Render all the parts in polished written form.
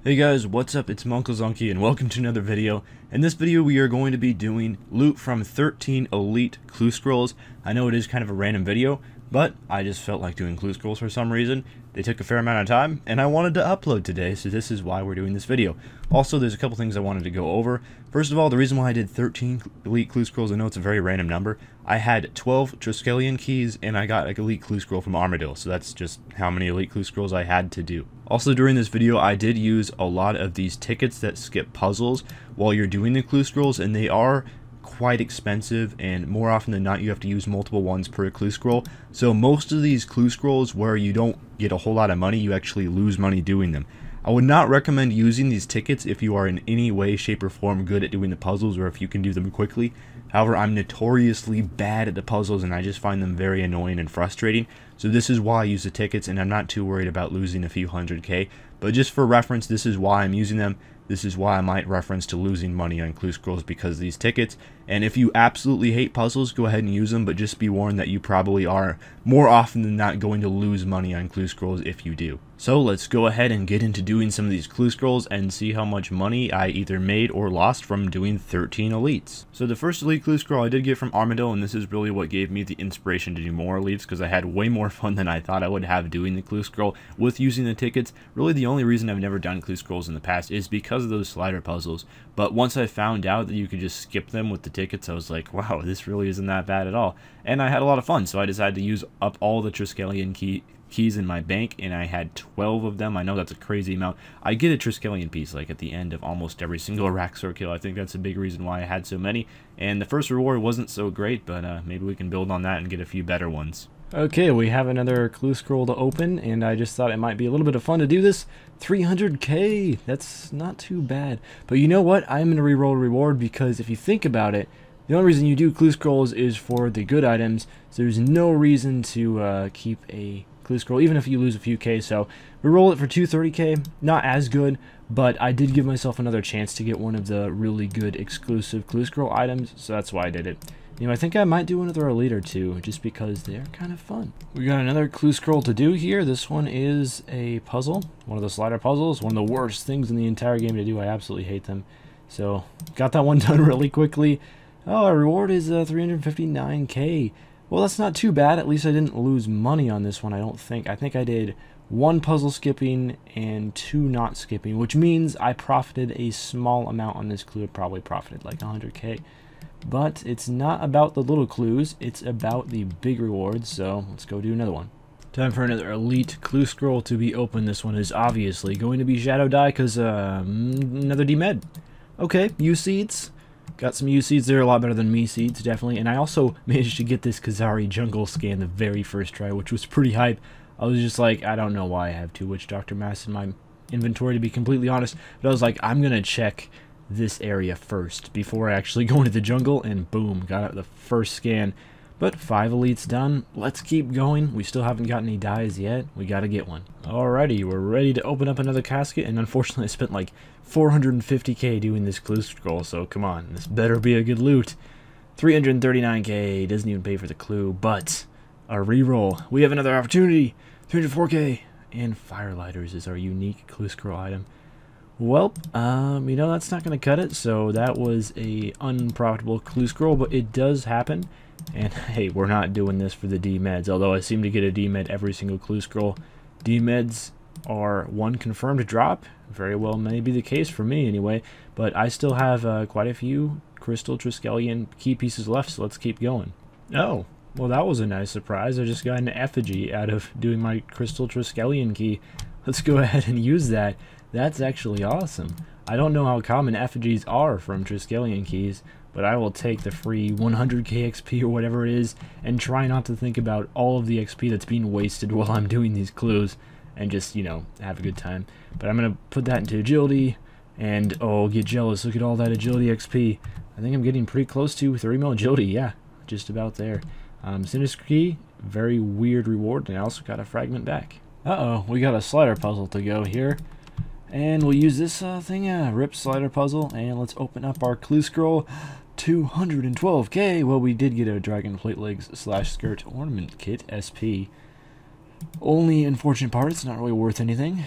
Hey guys, what's up? It's munclesonkey and welcome to another video. In this video we are going to be doing loot from 13 elite clue scrolls. I know it is kind of a random video, but I just felt like doing clue scrolls for some reason. They took a fair amount of time and I wanted to upload today, so this is why we're doing this video. Also, there's a couple things I wanted to go over. First of all, the reason why I did 13 elite clue scrolls, I know it's a very random number. I had 12 Triskelion keys and I got an elite clue scroll from Armadillo, so that's just how many elite clue scrolls I had to do. Also, during this video I did use a lot of these tickets that skip puzzles while you're doing the clue scrolls, and they are quite expensive, and more often than not you have to use multiple ones per clue scroll. So most of these clue scrolls where you don't get a whole lot of money, you actually lose money doing them. I would not recommend using these tickets if you are in any way, shape, or form good at doing the puzzles, or if you can do them quickly. However, I'm notoriously bad at the puzzles and I just find them very annoying and frustrating. So this is why I use the tickets, and I'm not too worried about losing a few 100k. But just for reference, this is why I'm using them. This is why I might reference to losing money on clue scrolls, because of these tickets. And if you absolutely hate puzzles, go ahead and use them, but just be warned that you probably are more often than not going to lose money on clue scrolls if you do. So let's go ahead and get into doing some of these clue scrolls and see how much money I either made or lost from doing 13 elites. So the first elite clue scroll I did get from Armadillo, and this is really what gave me the inspiration to do more elites, because I had way more fun than I thought I would have doing the clue scroll with using the tickets. Really the only reason I've never done clue scrolls in the past is because of those slider puzzles, but once I found out that you could just skip them with the tickets, I was like, wow, this really isn't that bad at all. And I had a lot of fun, so I decided to use up all the Triskelion keys in my bank, and I had 12 of them. I know that's a crazy amount. I get a Triskelion piece like at the end of almost every single Raxor kill. I think that's a big reason why I had so many. And the first reward wasn't so great, but maybe we can build on that and get a few better ones. Okay, we have another clue scroll to open, and I just thought it might be a little bit of fun to do this. 300k, that's not too bad. But you know what? I'm going to reroll a reward, because if you think about it, the only reason you do clue scrolls is for the good items, so there's no reason to keep a clue scroll, even if you lose a few k. So reroll it for 230k, not as good, but I did give myself another chance to get one of the really good exclusive clue scroll items, so that's why I did it. You know, I think I might do another elite or two, just because they're kind of fun. We got another clue scroll to do here. This one is a puzzle, one of the slider puzzles, one of the worst things in the entire game to do. I absolutely hate them. So, got that one done really quickly. Oh, our reward is 359k. Well, that's not too bad. At least I didn't lose money on this one, I don't think. I think I did 1 puzzle skipping and 2 not skipping, which means I profited a small amount on this clue. I probably profited like 100k. But it's not about the little clues, it's about the big rewards, so let's go do another one. Time for another elite clue scroll to be opened. This one is obviously going to be Shadow Die, because another D-Med. Okay, U-Seeds. Got some U-Seeds there, a lot better than me seeds, definitely. And I also managed to get this Kazari jungle scan the very first try, which was pretty hype. I was just like, I don't know why I have 2 Witch Doctor Masks in my inventory, to be completely honest, but I was like, I'm gonna check this area first before I actually go into the jungle, and boom, got out the first scan. But 5 elites done. Let's keep going. We still haven't got any dies yet. We gotta get one. Alrighty, we're ready to open up another casket, and unfortunately I spent like 450k doing this clue scroll, so come on, this better be a good loot. 339k, doesn't even pay for the clue, but a reroll. We have another opportunity. 304k, and Firelighters is our unique clue scroll item. Well, you know, that's not going to cut it, so that was a unprofitable clue scroll, but it does happen. And hey, we're not doing this for the D-Meds, although I seem to get a D-Med every single clue scroll. D-Meds are 1 confirmed drop. Very well may be the case for me anyway, but I still have quite a few Crystal Triskelion key pieces left, so let's keep going. Oh, well, that was a nice surprise. I just got an effigy out of doing my Crystal Triskelion key. Let's go ahead and use that. That's actually awesome. I don't know how common effigies are from Triskelion keys, but I will take the free 100k XP or whatever it is, and try not to think about all of the XP that's being wasted while I'm doing these clues, and just, you know, have a good time. But I'm going to put that into agility, and oh, get jealous. Look at all that agility XP. I think I'm getting pretty close to 30 mil agility. Yeah, just about there. Sinister Key, very weird reward, and I also got a fragment back. Uh-oh, we got a slider puzzle to go here. And we'll use this thing, rip slider puzzle, and let's open up our clue scroll. 212k. Well, we did get a dragon plate legs / skirt ornament kit SP. Only unfortunate part, it's not really worth anything.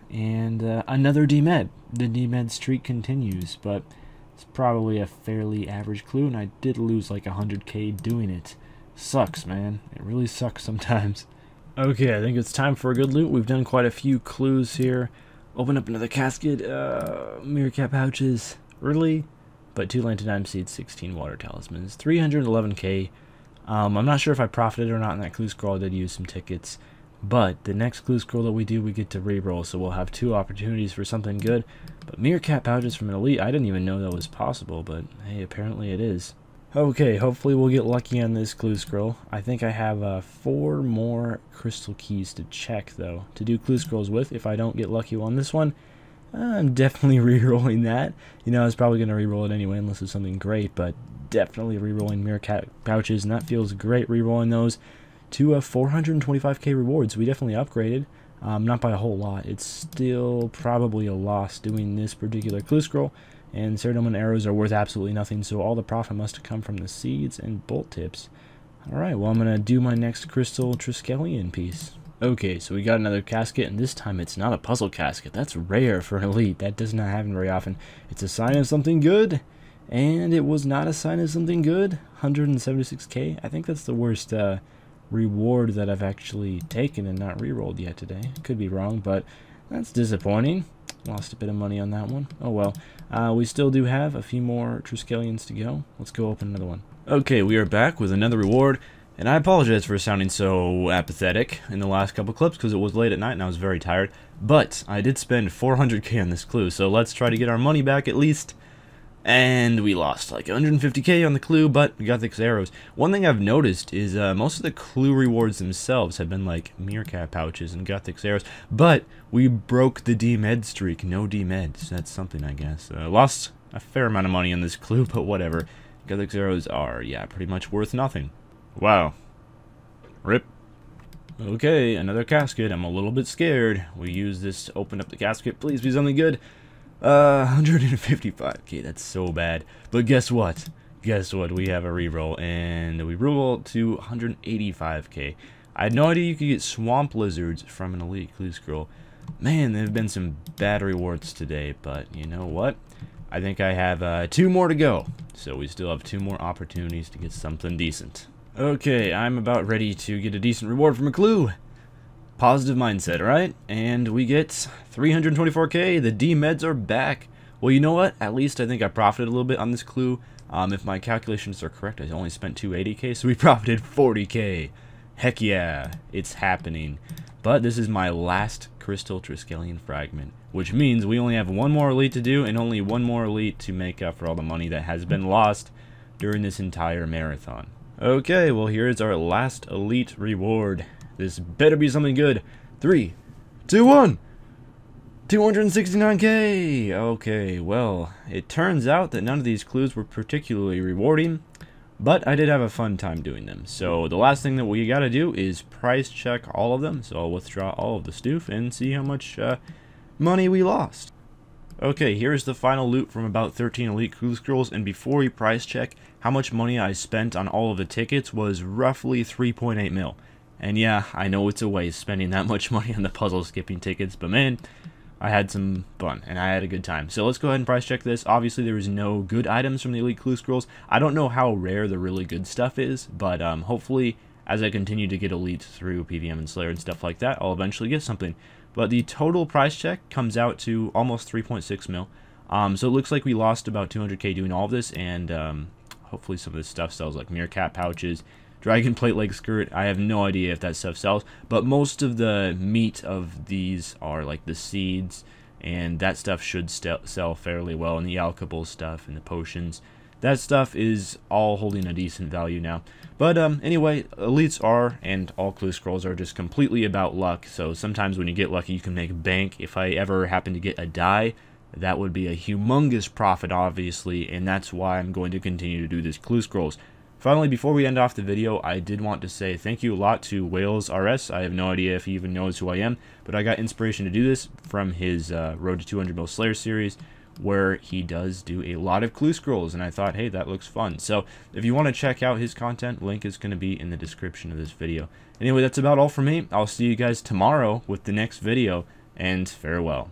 And another DMed. The DMed streak continues, but it's probably a fairly average clue, and I did lose like 100k doing it. Sucks, man. It really sucks sometimes. Okay, I think it's time for a good loot. We've done quite a few clues here. Open up another casket. Meerkat pouches. Really? But 2 Lantern seeds, 16 water talismans, 311k. I'm not sure if I profited or not in that clue scroll. I did use some tickets. But the next clue scroll that we do, we get to reroll, so we'll have 2 opportunities for something good. But meerkat pouches from an elite, I didn't even know that was possible, but hey, apparently it is. Okay, hopefully we'll get lucky on this clue scroll. I think I have 4 more crystal keys to check, though, to do clue scrolls with. If I don't get lucky on this one, I'm definitely rerolling that. You know, I was probably going to reroll it anyway, unless it's something great, but definitely rerolling meerkat pouches, and that feels great, rerolling those to 425k rewards. We definitely upgraded, not by a whole lot. It's still probably a loss doing this particular clue scroll, and Ceridon arrows are worth absolutely nothing, so all the profit must have come from the seeds and bolt tips. Alright, well, I'm going to do my next crystal Triskelion piece. Okay, so we got another casket, and this time it's not a puzzle casket. That's rare for an elite. That does not happen very often. It's a sign of something good, and it was not a sign of something good. 176k. I think that's the worst reward that I've actually taken and not rerolled yet today. Could be wrong, but that's disappointing. Lost a bit of money on that one. Oh well. We still do have a few more Triskelions to go. Let's go open another one. Okay, we are back with another reward, and I apologize for sounding so apathetic in the last couple clips because it was late at night and I was very tired. But I did spend 400k on this clue, so let's try to get our money back at least. And we lost like 150k on the clue, but we got the arrows. One thing I've noticed is most of the clue rewards themselves have been like meerkat pouches and Gothic arrows, but we broke the DMed streak. No DMeds. That's something, I guess. Lost a fair amount of money on this clue, but whatever. Gothic arrows are, yeah, pretty much worth nothing. Wow. Rip. Okay, another casket. I'm a little bit scared. We use this to open up the casket. Please be something good. 155k, that's so bad. But guess what? Guess what? We have a reroll, and we roll to 185k. I had no idea you could get swamp lizards from an elite clue scroll. Man, there have been some bad rewards today, but you know what? I think I have 2 more to go. So we still have 2 more opportunities to get something decent. Okay, I'm about ready to get a decent reward from a clue. Positive mindset, right? And we get 324k. The D-meds are back. Well, you know what? At least I think I profited a little bit on this clue. If my calculations are correct, I only spent 280k, so we profited 40k. Heck yeah, it's happening. But this is my last Crystal Triskelion fragment, which means we only have 1 more elite to do and only 1 more elite to make up for all the money that has been lost during this entire marathon. Okay, well, here is our last elite reward. This better be something good. 3, 2, 1. 269k. Okay, well, it turns out that none of these clues were particularly rewarding, but I did have a fun time doing them. So the last thing that we gotta do is price check all of them. So I'll withdraw all of the stoof and see how much money we lost. Okay, here's the final loot from about 13 elite clue scrolls, and before we price check, how much money I spent on all of the tickets was roughly 3.8 mil. And yeah, I know it's a waste spending that much money on the puzzle skipping tickets, but man, I had some fun, and I had a good time. So let's go ahead and price check this. Obviously, there is no good items from the Elite Clue Scrolls. I don't know how rare the really good stuff is, but hopefully, as I continue to get Elite through PVM and Slayer and stuff like that, I'll eventually get something. But the total price check comes out to almost 3.6 mil. So it looks like we lost about 200k doing all of this, and hopefully some of this stuff sells, like meerkat pouches, dragon plate leg skirt. I have no idea if that stuff sells, but most of the meat of these are like the seeds, and that stuff should sell fairly well, and the alchable stuff and the potions, that stuff is all holding a decent value now. But anyway, elites are, and all clue scrolls are, just completely about luck. So sometimes when you get lucky, you can make bank. If I ever happen to get a die, that would be a humongous profit, obviously, and that's why I'm going to continue to do this clue scrolls. Finally, before we end off the video, I did want to say thank you a lot to WalessRs. I have no idea if he even knows who I am, but I got inspiration to do this from his Road to 200 Mil Slayer series, where he does do a lot of clue scrolls, and I thought, hey, that looks fun. So if you want to check out his content, link is going to be in the description of this video. Anyway, that's about all for me. I'll see you guys tomorrow with the next video. and farewell.